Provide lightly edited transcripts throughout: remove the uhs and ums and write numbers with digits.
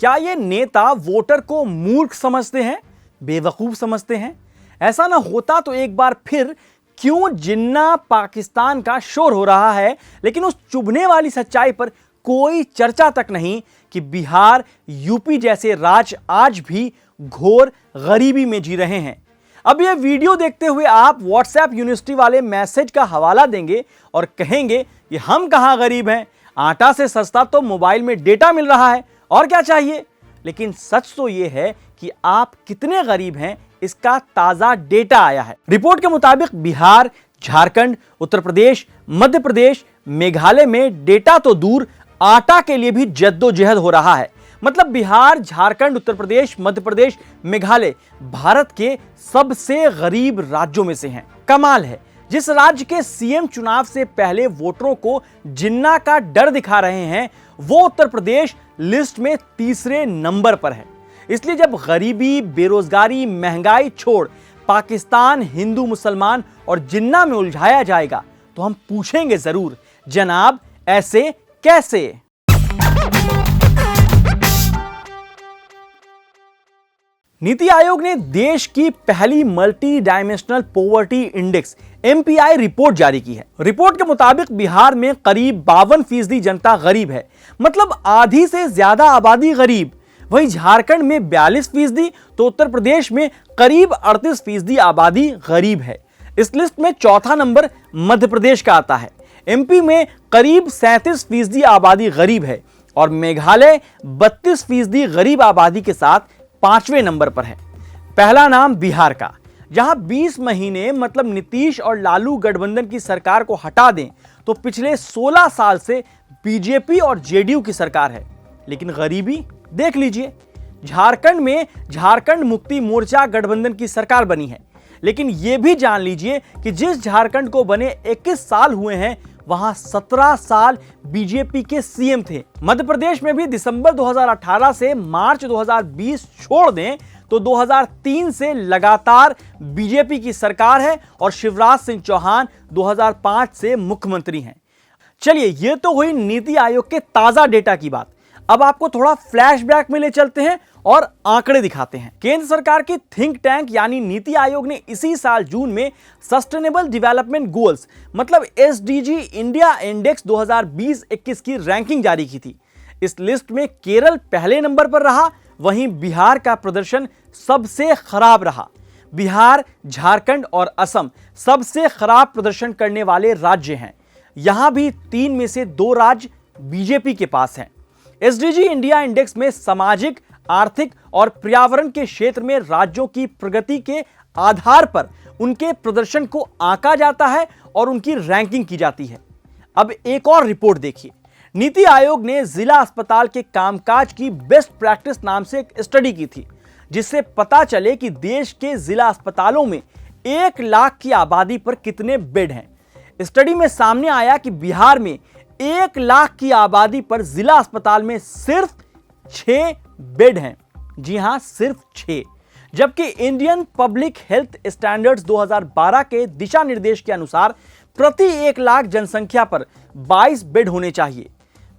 क्या ये नेता वोटर को मूर्ख समझते हैं, बेवकूफ समझते हैं? ऐसा ना होता तो एक बार फिर क्यों जिन्ना पाकिस्तान का शोर हो रहा है, लेकिन उस चुभने वाली सच्चाई पर कोई चर्चा तक नहीं कि बिहार, यूपी जैसे राज्य आज भी घोर गरीबी में जी रहे हैं। अब यह वीडियो देखते हुए आप व्हाट्सएप यूनिवर्सिटी वाले मैसेज का हवाला देंगे और कहेंगे कि हम कहां गरीब हैं, आटा से सस्ता तो मोबाइल में डेटा मिल रहा है, और क्या चाहिए। लेकिन सच तो यह है कि आप कितने गरीब हैं, इसका ताजा डेटा आया है। रिपोर्ट के मुताबिक बिहार, झारखंड, उत्तर प्रदेश, मध्य प्रदेश, मेघालय में डेटा तो दूर, आटा के लिए भी जद्दोजहद हो रहा है। मतलब बिहार, झारखंड, उत्तर प्रदेश, मध्य प्रदेश, मेघालय भारत के सबसे गरीब राज्यों में से हैं। कमाल है, जिस राज्य के सीएम चुनाव से पहले वोटरों को जिन्ना का डर दिखा रहे हैं, वो उत्तर प्रदेश लिस्ट में तीसरे नंबर पर है। इसलिए जब गरीबी, बेरोजगारी, महंगाई छोड़ पाकिस्तान, हिंदू मुसलमान और जिन्ना में उलझाया जाएगा तो हम पूछेंगे जरूर, जनाब ऐसे कैसे? नीति आयोग ने देश की पहली multi dimensional poverty index MPI report जारी की है। रिपोर्ट के मुताबिक बिहार में करीब 52% जनता गरीब है, मतलब आधी से ज्यादा आबादी गरीब। वहीं झारखंड में 42% तो उत्तर प्रदेश में करीब 38% आबादी गरीब है। इस लिस्ट में चौथा नंबर मध्य प्रदेश का आता है। MP में करीब 37% आबादी गरीब है और मेघालय 32% गरीब आबादी के साथ 5वें नंबर पर है। पहला नाम बिहार का, जहां 20 महीने मतलब नीतीश और लालू गठबंधन की सरकार को हटा दें तो पिछले 16 साल से बीजेपी और जेडीयू की सरकार है। लेकिन गरीबी देख लीजिए, झारखंड में झारखंड मुक्ति मोर्चा गठबंधन की सरकार बनी है। लेकिन यह भी जान लीजिए कि जिस झारखंड को बने 21 साल हुए हैं, वहां 17 साल बीजेपी के सीएम थे। मध्य प्रदेश में भी दिसंबर 2018 से मार्च 2020 छोड़ दें तो 2003 से लगातार बीजेपी की सरकार है और शिवराज सिंह चौहान 2005 से मुख्यमंत्री हैं। चलिए, यह तो हुई नीति आयोग के ताजा डेटा की बात। अब आपको थोड़ा फ्लैशबैक में ले चलते हैं और आंकड़े दिखाते हैं। केंद्र सरकार की थिंक टैंक यानी नीति आयोग ने इसी साल जून में सस्टेनेबल डेवलपमेंट गोल्स मतलब SDG इंडिया इंडेक्स 2020-21 की रैंकिंग जारी की थी। इस लिस्ट में केरल पहले नंबर पर रहा, वहीं बिहार का प्रदर्शन सबसे खराब रहा। बिहार, झारखंड और असम सबसे खराब प्रदर्शन करने वाले राज्य हैं। यहां भी 3 में से 2 राज्य बीजेपी के पास हैं। SDG इंडिया इंडेक्स में सामाजिक, आर्थिक और पर्यावरण के क्षेत्र में राज्यों की प्रगति के आधार पर उनके प्रदर्शन को आंका जाता है और उनकी रैंकिंग की जाती है। अब एक और रिपोर्ट देखिए। नीति आयोग ने जिला अस्पताल के कामकाज की बेस्ट प्रैक्टिस नाम से एक स्टडी की थी, जिससे पता चले कि देश के जिला अस्पतालों में 1 लाख की आबादी पर कितने बेड हैं। स्टडी में सामने आया कि बिहार में 1 लाख की आबादी पर जिला अस्पताल में सिर्फ 6 बेड हैं। जी हां, सिर्फ 6। जबकि इंडियन पब्लिक हेल्थ स्टैंडर्ड्स 2012 के दिशा निर्देश के अनुसार प्रति 1 लाख जनसंख्या पर 22 बेड होने चाहिए।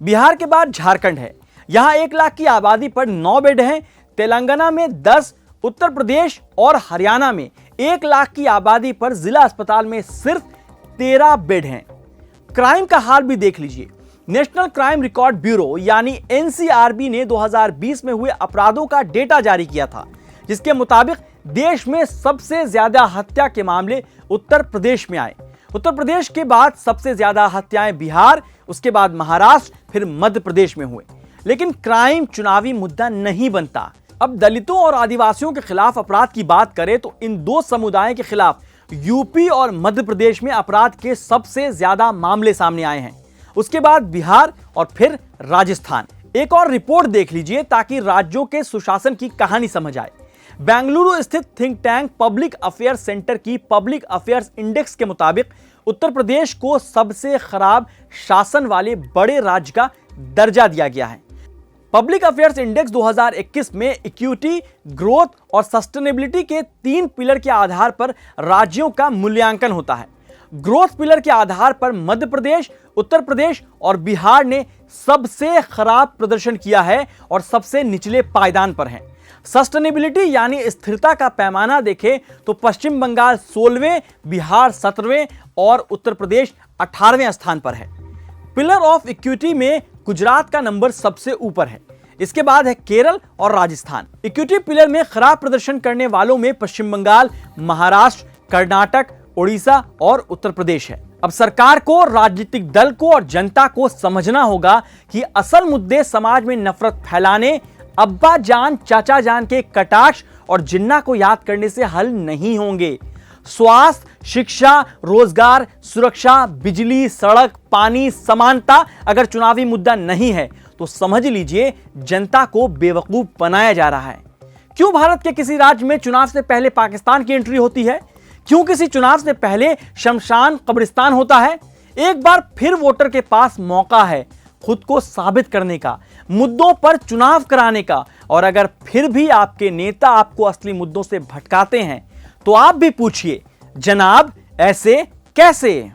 बिहार के बाद झारखंड है, यहां 1 लाख की आबादी पर 9 बेड हैं। तेलंगाना में 10, उत्तर प्रदेश और हरियाणा में 1 लाख की आबादी पर जिला अस्पताल में सिर्फ 13 बेड हैं। क्राइम का हाल भी देख लीजिए। नेशनल क्राइम रिकॉर्ड ब्यूरो यानी NCRB ने 2020 में हुए अपराधों का डेटा जारी किया था, जिसके मुताबिक देश में सबसे ज्यादा हत्या के मामले उत्तर प्रदेश में आए। उत्तर प्रदेश के बाद सबसे ज्यादा हत्याएं बिहार, उसके बाद महाराष्ट्र, फिर मध्य प्रदेश में हुए। लेकिन क्राइम चुनावी मुद्दा नहीं बनता। अब दलितों और आदिवासियों के खिलाफ अपराध की बात करें तो इन 2 समुदायों के खिलाफ यूपी और मध्य प्रदेश में अपराध के सबसे ज्यादा मामले सामने आए हैं। उसके बाद बिहार और फिर राजस्थान। एक और रिपोर्ट देख लीजिए ताकि राज्यों के सुशासन की कहानी समझ आए। बेंगलुरु स्थित think tank public affairs centre की पब्लिक अफेयर्स इंडेक्स के मुताबिक उत्तर प्रदेश को सबसे खराब शासन वाले बड़े राज्य का दर्जा दिया गया है। पब्लिक अफेयर्स इंडेक्स 2021 में इक्विटी, ग्रोथ और सस्टेनेबिलिटी के 3 पिलर के आधार पर राज्यों का मूल्यांकन होता है। ग्रोथ पिलर के आधार पर मध्य प्रदेश, उत्तर प्रदेश और बिहार ने सबसे खराब प्रदर्शन किया है और सबसे निचले पायदान पर हैं। सस्टेनेबिलिटी यानी स्थिरता का पैमाना देखें तो पश्चिम बंगाल 16वें, बिहार 17वें और उत्तर प्रदेश 18वें स्थान पर है। पिलर ऑफ इक्विटी में गुजरात का नंबर सबसे ऊपर है। इसके बाद है केरल और राजस्थान। इक्विटी पिलर में खराब प्रदर्शन करने वालों में पश्चिम बंगाल, महाराष्ट्र, कर्नाटक, उड़ीसा और उत्तर प्रदेश है। अब सरकार को, राजनीतिक दल को और जनता को समझना होगा कि असल मुद्दे समाज में नफरत फैलाने, अब्बा जान चाचा जान के कटाक्ष और जिन्ना को याद करने से हल नहीं होंगे। स्वास्थ्य, शिक्षा, रोजगार, सुरक्षा, बिजली, सड़क, पानी, समानता अगर चुनावी मुद्दा नहीं है तो समझ लीजिए जनता को बेवकूफ बनाया जा रहा है। क्यों भारत के किसी राज्य में चुनाव से पहले पाकिस्तान की एंट्री होती है? क्यों किसी चुनाव से पहले शमशान कब्रिस्तान होता है? एक बार फिर वोटर के पास मौका है खुद को साबित करने का, मुद्दों पर चुनाव कराने का। और अगर फिर भी आपके नेता आपको असली मुद्दों से भटकाते हैं तो आप भी पूछिए, जनाब ऐसे कैसे?